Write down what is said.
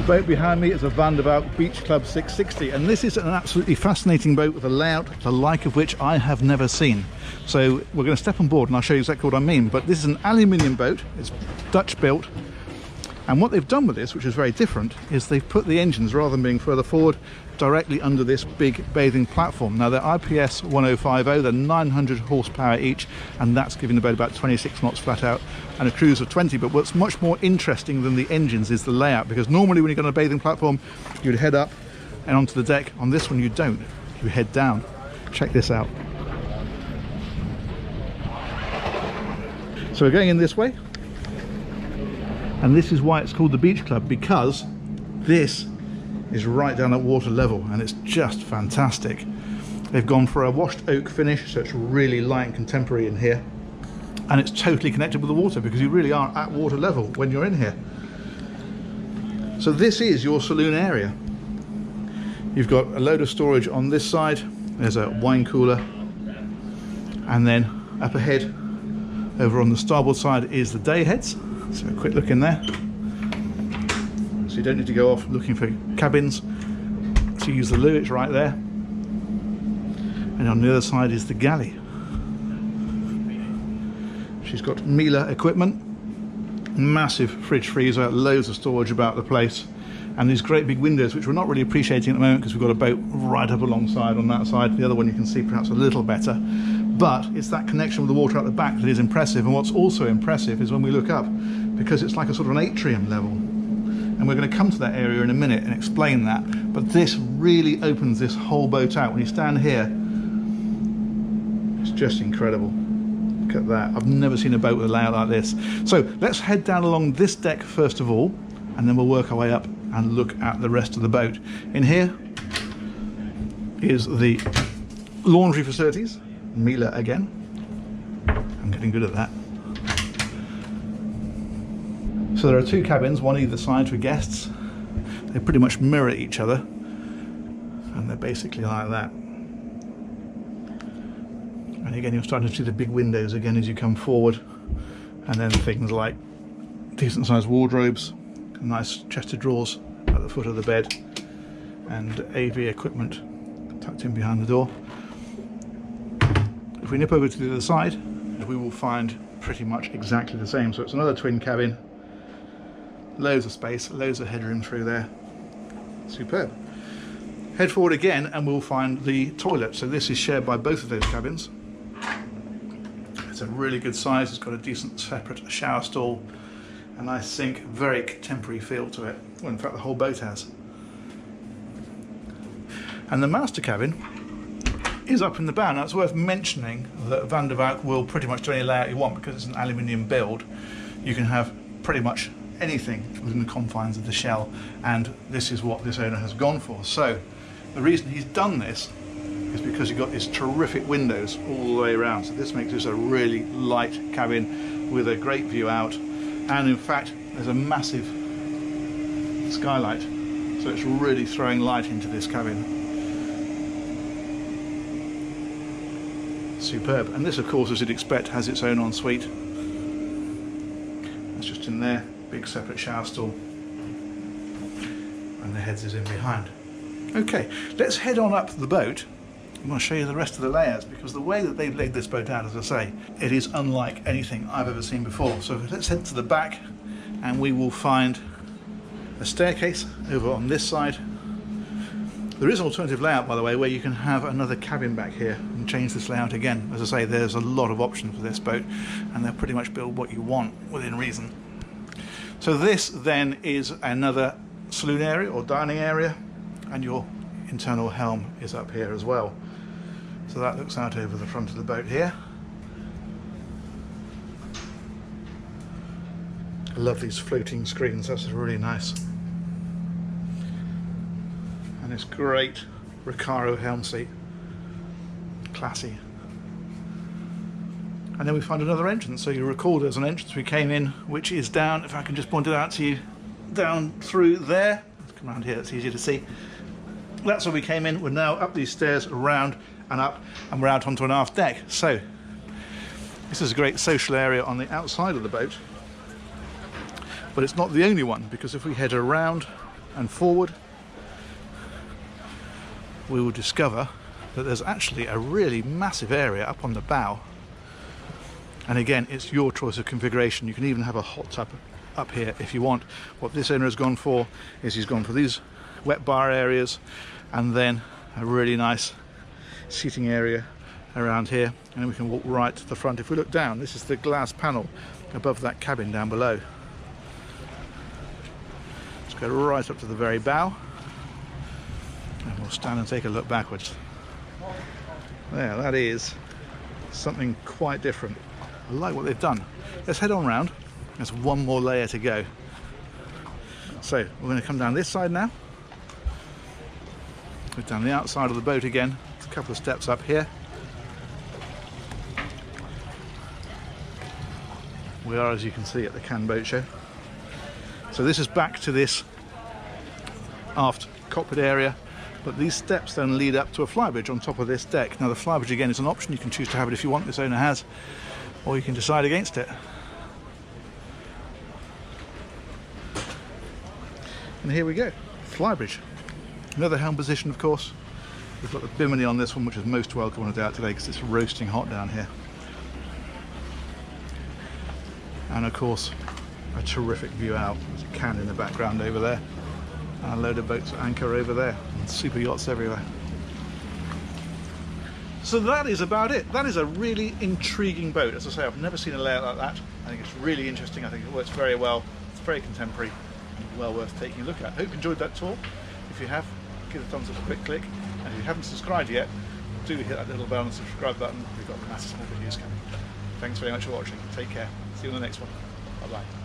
boat behind me is a Valk BeachClub 660, and this is an absolutely fascinating boat with a layout the like of which I have never seen. So we're going to step on board and I'll show you exactly what I mean. But this is an aluminium boat, it's Dutch built, and what they've done with this, which is very different, is they've put the engines, rather than being further forward, directly under this big bathing platform. Now they're IPS 1050, they're 900 horsepower each, and that's giving the boat about 26 knots flat out and a cruise of 20. But what's much more interesting than the engines is the layout, because normally when you go on a bathing platform you'd head up and onto the deck. On this one you don't, you head down. Check this out. So we're going in this way, and this is why it's called the Beach Club, because this is right down at water level and it's just fantastic. They've gone for a washed oak finish, so it's really light and contemporary in here, and it's totally connected with the water because you really are at water level when you're in here. So this is your saloon area. You've got a load of storage on this side, there's a wine cooler, and then up ahead over on the starboard side is the day heads. So a quick look in there. So you don't need to go off looking for cabins to use the loo, it's right there. And on the other side is the galley. She's got Miele equipment, massive fridge freezer, loads of storage about the place, and these great big windows which we're not really appreciating at the moment because we've got a boat right up alongside on that side. The other one you can see perhaps a little better, but it's that connection with the water at the back that is impressive. And what's also impressive is when we look up, because it's like a sort of an atrium level, and we're going to come to that area in a minute and explain that, but this really opens this whole boat out. When you stand here, it's just incredible. Look at that. I've never seen a boat with a layout like this. So let's head down along this deck first of all, and then we'll work our way up and look at the rest of the boat. In here is the laundry facilities, Miele again. I'm getting good at that. So there are two cabins, one either side for guests. They pretty much mirror each other, and they're basically like that. And again, you're starting to see the big windows again as you come forward, and then things like decent sized wardrobes, nice chest of drawers at the foot of the bed, and AV equipment tucked in behind the door. If we nip over to the other side, we will find pretty much exactly the same. So it's another twin cabin, loads of space, loads of headroom through there. Superb. Head forward again and we'll find the toilet. So this is shared by both of those cabins. It's a really good size, it's got a decent separate shower stall, a nice sink, very contemporary feel to it. Well, in fact the whole boat has. And the master cabin is up in the bow. Now it's worth mentioning that Valk will pretty much do any layout you want, because it's an aluminium build. You can have pretty much anything within the confines of the shell, and this is what this owner has gone for. So the reason he's done this is because you've got these terrific windows all the way around. So this makes this a really light cabin with a great view out, and in fact there's a massive skylight, so it's really throwing light into this cabin. Superb. And this of course, as you'd expect, has its own ensuite. That's just in there, big separate shower stall, and the heads is in behind. Okay, let's head on up the boat. I'm going to show you the rest of the layouts, because the way that they've laid this boat out, as I say, it is unlike anything I've ever seen before. So let's head to the back and we will find a staircase over on this side. There is an alternative layout, by the way, where you can have another cabin back here and change this layout again. As I say, there's a lot of options for this boat, and they'll pretty much build what you want within reason. So this then is another saloon area or dining area, and your internal helm is up here as well. So that looks out over the front of the boat here. I love these floating screens, that's really nice. And this great Recaro helm seat, classy. And then we find another entrance. So you recall there's an entrance we came in, which is down, if I can just point it out to you, down through there. Let's come around here, it's easier to see. That's where we came in. We're now up these stairs, around and up, and we're out onto an aft deck. So this is a great social area on the outside of the boat, but it's not the only one, because if we head around and forward, we will discover that there's actually a really massive area up on the bow. And again, it's your choice of configuration. You can even have a hot tub up here if you want. What this owner has gone for is he's gone for these wet bar areas and then a really nice seating area around here, and we can walk right to the front. If we look down, this is the glass panel above that cabin down below. Let's go right up to the very bow and we'll stand and take a look backwards. There, that is something quite different. I like what they've done. Let's head on round. There's one more layer to go. So we're going to come down this side now. Go down the outside of the boat again. There's a couple of steps up here. We are, as you can see, at the Cannes Boat Show. So this is back to this aft cockpit area, but these steps then lead up to a flybridge on top of this deck. Now the flybridge again is an option. You can choose to have it if you want, this owner has, or you can decide against it. And here we go, flybridge. Another helm position, of course. We've got the bimini on this one, which is most welcome on a day out today because it's roasting hot down here. And of course, a terrific view out. There's a Cannes in the background over there, and a load of boats at anchor over there, and super yachts everywhere. So that is about it. That is a really intriguing boat. As I say, I've never seen a layout like that. I think it's really interesting. I think it works very well. It's very contemporary and well worth taking a look at. Hope you enjoyed that tour. If you have, give the thumbs up a quick click. And if you haven't subscribed yet, do hit that little bell and subscribe button. We've got massive more videos coming. Thanks very much for watching. Take care. See you on the next one. Bye bye.